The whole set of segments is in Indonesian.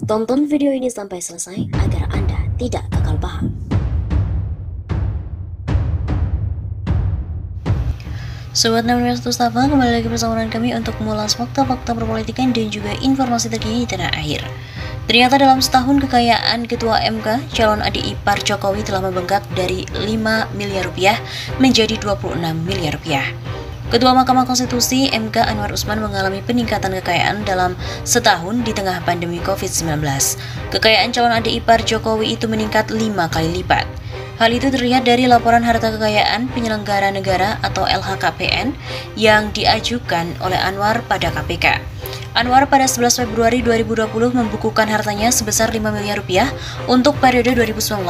Tonton video ini sampai selesai agar Anda tidak gagal paham. Sobat 16 Mustafa, kembali lagi bersama kami untuk mengulas fakta-fakta perpolitikan dan juga informasi terkini di tanah air. Ternyata dalam setahun kekayaan Ketua MK, calon adik ipar Jokowi telah membengkak dari 5 miliar rupiah menjadi 26 miliar rupiah. Ketua Mahkamah Konstitusi MK Anwar Usman mengalami peningkatan kekayaan dalam setahun di tengah pandemi COVID-19. Kekayaan calon adik ipar Jokowi itu meningkat 5 kali lipat. Hal itu terlihat dari laporan harta kekayaan penyelenggara negara atau LHKPN yang diajukan oleh Anwar pada KPK. Anwar pada 11 Februari 2020 membukukan hartanya sebesar 5 miliar rupiah untuk periode 2019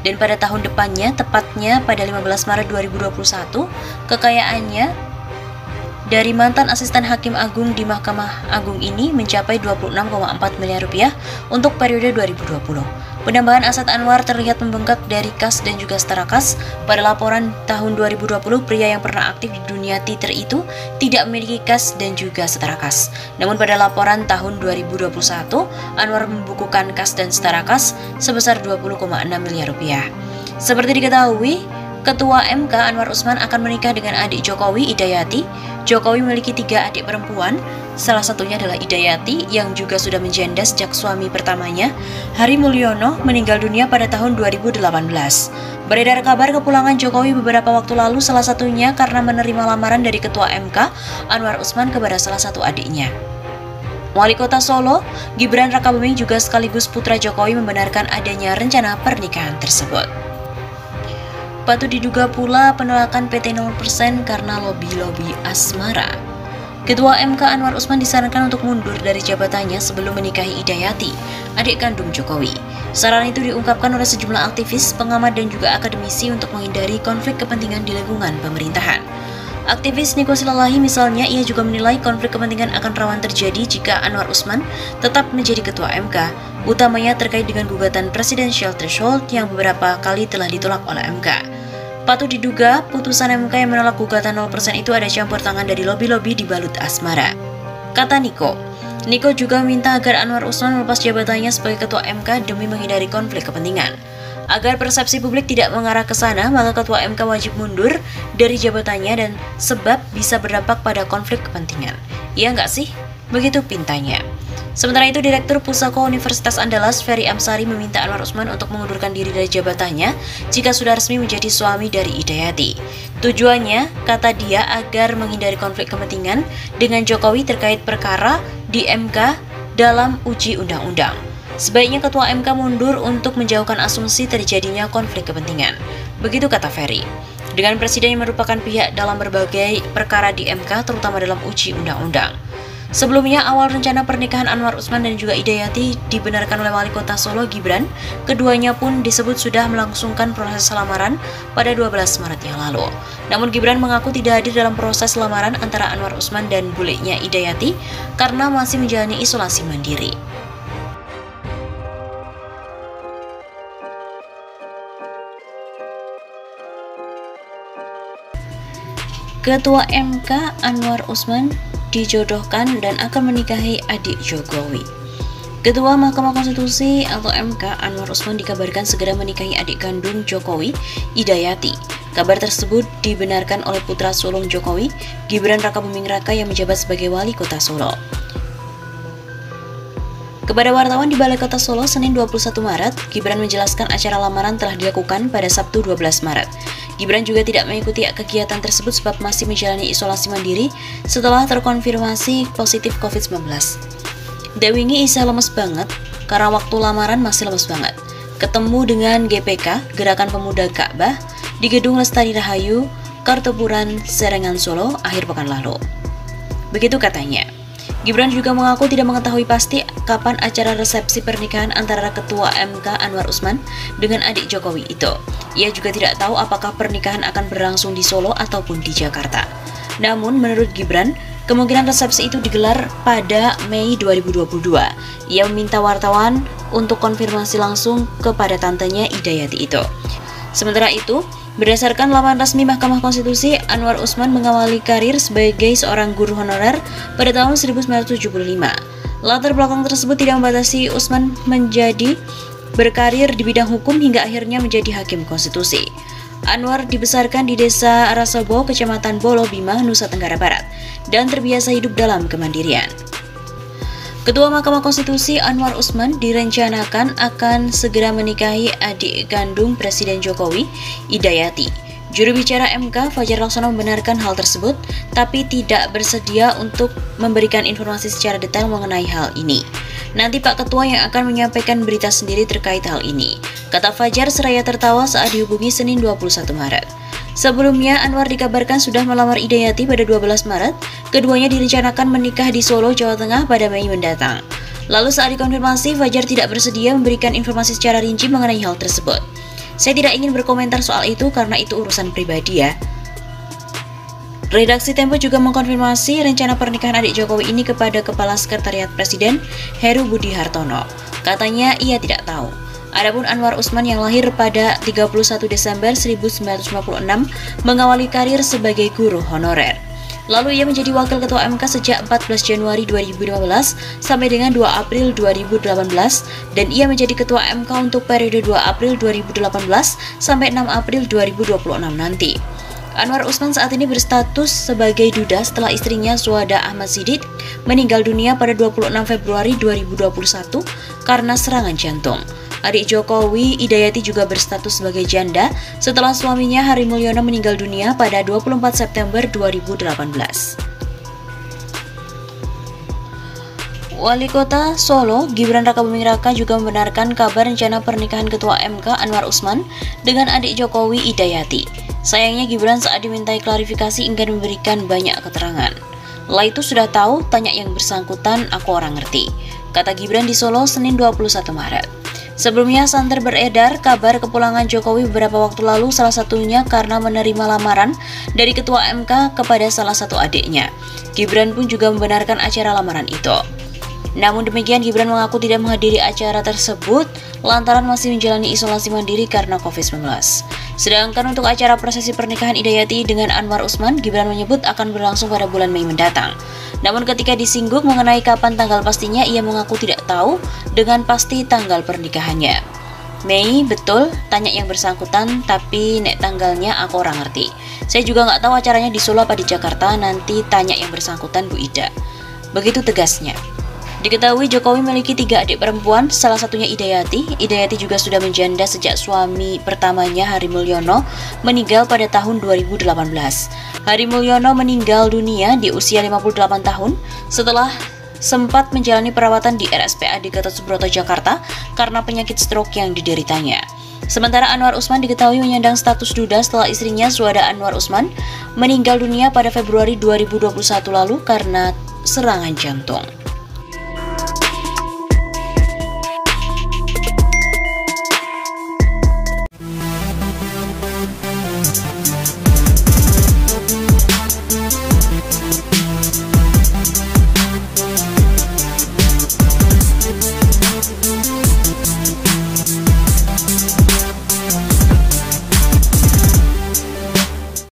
dan pada tahun depannya, tepatnya pada 15 Maret 2021, kekayaannya dari mantan asisten hakim agung di Mahkamah Agung ini mencapai 26,4 miliar rupiah untuk periode 2020. Penambahan aset Anwar terlihat membengkak dari kas dan juga setara kas. Pada laporan tahun 2020, pria yang pernah aktif di dunia Twitter itu tidak memiliki kas dan juga setara kas. Namun pada laporan tahun 2021, Anwar membukukan kas dan setara kas sebesar 20,6 miliar rupiah. Seperti diketahui, Ketua MK Anwar Usman akan menikah dengan adik Jokowi, Idayati. Jokowi memiliki 3 adik perempuan, salah satunya adalah Idayati yang juga sudah menjanda sejak suami pertamanya, Hari Mulyono, meninggal dunia pada tahun 2018. Beredar kabar kepulangan Jokowi beberapa waktu lalu, salah satunya karena menerima lamaran dari Ketua MK Anwar Usman kepada salah satu adiknya. Wali Kota Solo, Gibran Rakabuming juga sekaligus putra Jokowi membenarkan adanya rencana pernikahan tersebut. Patut diduga pula penolakan PT 0% karena lobi-lobi asmara. Ketua MK Anwar Usman disarankan untuk mundur dari jabatannya sebelum menikahi Idayati, adik kandung Jokowi. Saran itu diungkapkan oleh sejumlah aktivis, pengamat dan juga akademisi untuk menghindari konflik kepentingan di lingkungan pemerintahan. Aktivis Niko Silalahi misalnya, ia juga menilai konflik kepentingan akan rawan terjadi jika Anwar Usman tetap menjadi Ketua MK, utamanya terkait dengan gugatan Presidential Threshold yang beberapa kali telah ditolak oleh MK. Patut diduga, putusan MK yang menolak gugatan 0% itu ada campur tangan dari lobi-lobi di balut asmara. Kata Niko. Niko juga meminta agar Anwar Usman melepas jabatannya sebagai Ketua MK demi menghindari konflik kepentingan. Agar persepsi publik tidak mengarah ke sana, maka Ketua MK wajib mundur dari jabatannya dan sebab bisa berdampak pada konflik kepentingan. Iya nggak sih? Begitu pintanya. Sementara itu, Direktur Pusako Universitas Andalas, Ferry Amsari, meminta Anwar Usman untuk mengundurkan diri dari jabatannya jika sudah resmi menjadi suami dari Idayati. Tujuannya, kata dia, agar menghindari konflik kepentingan dengan Jokowi terkait perkara di MK dalam uji undang-undang. Sebaiknya Ketua MK mundur untuk menjauhkan asumsi terjadinya konflik kepentingan. Begitu kata Ferry. Dengan Presiden yang merupakan pihak dalam berbagai perkara di MK, terutama dalam uji undang-undang. Sebelumnya, awal rencana pernikahan Anwar Usman dan juga Idayati dibenarkan oleh Wali Kota Solo, Gibran. Keduanya pun disebut sudah melangsungkan proses lamaran pada 12 Maret yang lalu. Namun Gibran mengaku tidak hadir dalam proses lamaran antara Anwar Usman dan bulenya Idayati karena masih menjalani isolasi mandiri. Ketua MK Anwar Usman dijodohkan dan akan menikahi adik Jokowi. Ketua Mahkamah Konstitusi atau MK Anwar Usman dikabarkan segera menikahi adik kandung Jokowi, Idayati. Kabar tersebut dibenarkan oleh putra sulung Jokowi, Gibran Rakabuming Raka, yang menjabat sebagai Wali Kota Solo. Kepada wartawan di Balai Kota Solo, Senin 21 Maret, Gibran menjelaskan acara lamaran telah dilakukan pada Sabtu 12 Maret. Gibran juga tidak mengikuti kegiatan tersebut sebab masih menjalani isolasi mandiri setelah terkonfirmasi positif COVID-19. Dewingi Isa lemes banget karena waktu lamaran masih lemes banget. Ketemu dengan GPK, Gerakan Pemuda Ka'bah, di Gedung Lestari Rahayu, Kartopuran, Serengan, Solo, akhir pekan lalu. Begitu katanya. Gibran juga mengaku tidak mengetahui pasti kapan acara resepsi pernikahan antara Ketua MK Anwar Usman dengan adik Jokowi itu. Ia juga tidak tahu apakah pernikahan akan berlangsung di Solo ataupun di Jakarta. Namun menurut Gibran, kemungkinan resepsi itu digelar pada Mei 2022. Ia meminta wartawan untuk konfirmasi langsung kepada tantenya Idayati itu. Sementara itu, berdasarkan laman resmi Mahkamah Konstitusi, Anwar Usman mengawali karir sebagai seorang guru honorer pada tahun 1975. Latar belakang tersebut tidak membatasi Usman menjadi berkarir di bidang hukum hingga akhirnya menjadi hakim konstitusi. Anwar dibesarkan di desa Rasebo, Kecamatan Bolo Bima, Nusa Tenggara Barat, dan terbiasa hidup dalam kemandirian. Ketua Mahkamah Konstitusi Anwar Usman direncanakan akan segera menikahi adik kandung Presiden Jokowi, Idayati. Juru bicara MK Fajar Laksono membenarkan hal tersebut, tapi tidak bersedia untuk memberikan informasi secara detail mengenai hal ini. Nanti Pak Ketua yang akan menyampaikan berita sendiri terkait hal ini, kata Fajar seraya tertawa saat dihubungi Senin 21 Maret. Sebelumnya, Anwar dikabarkan sudah melamar Idayati pada 12 Maret, keduanya direncanakan menikah di Solo, Jawa Tengah pada Mei mendatang. Lalu saat dikonfirmasi, Fajar tidak bersedia memberikan informasi secara rinci mengenai hal tersebut. Saya tidak ingin berkomentar soal itu karena itu urusan pribadi ya. Redaksi Tempo juga mengkonfirmasi rencana pernikahan adik Jokowi ini kepada Kepala Sekretariat Presiden, Heru Budi Hartono. Katanya ia tidak tahu. Adapun Anwar Usman yang lahir pada 31 Desember 1956 mengawali karir sebagai guru honorer. Lalu ia menjadi wakil ketua MK sejak 14 Januari 2015 sampai dengan 2 April 2018 dan ia menjadi ketua MK untuk periode 2 April 2018 sampai 6 April 2026 nanti. Anwar Usman saat ini berstatus sebagai duda setelah istrinya Suhada Ahmad Siddiq meninggal dunia pada 26 Februari 2021 karena serangan jantung. Adik Jokowi, Idayati juga berstatus sebagai janda setelah suaminya Hari Mulyono meninggal dunia pada 24 September 2018. Wali Kota Solo, Gibran Rakabuming Raka juga membenarkan kabar rencana pernikahan Ketua MK Anwar Usman dengan adik Jokowi, Idayati. Sayangnya Gibran saat dimintai klarifikasi enggan memberikan banyak keterangan. Lah itu sudah tahu, tanya yang bersangkutan, aku orang ngerti, kata Gibran di Solo Senin 21 Maret. Sebelumnya santer beredar kabar kepulangan Jokowi beberapa waktu lalu, salah satunya karena menerima lamaran dari Ketua MK kepada salah satu adiknya. Gibran pun juga membenarkan acara lamaran itu. Namun demikian, Gibran mengaku tidak menghadiri acara tersebut lantaran masih menjalani isolasi mandiri karena COVID-19. Sedangkan untuk acara prosesi pernikahan Idayati dengan Anwar Usman, Gibran menyebut akan berlangsung pada bulan Mei mendatang. Namun ketika disinggung mengenai kapan tanggal pastinya, ia mengaku tidak tahu dengan pasti tanggal pernikahannya. Mei, betul, tanya yang bersangkutan, tapi nek tanggalnya aku orang ngerti. Saya juga nggak tahu acaranya di Solo apa di Jakarta, nanti tanya yang bersangkutan Bu Ida. Begitu tegasnya. Diketahui Jokowi memiliki 3 adik perempuan, salah satunya Idayati. Idayati juga sudah menjanda sejak suami pertamanya Hari Mulyono meninggal pada tahun 2018. Hari Mulyono meninggal dunia di usia 58 tahun setelah sempat menjalani perawatan di RSPAD Gatot Subroto, Jakarta karena penyakit stroke yang dideritanya. Sementara Anwar Usman diketahui menyandang status duda setelah istrinya Suhada Anwar Usman meninggal dunia pada Februari 2021 lalu karena serangan jantung.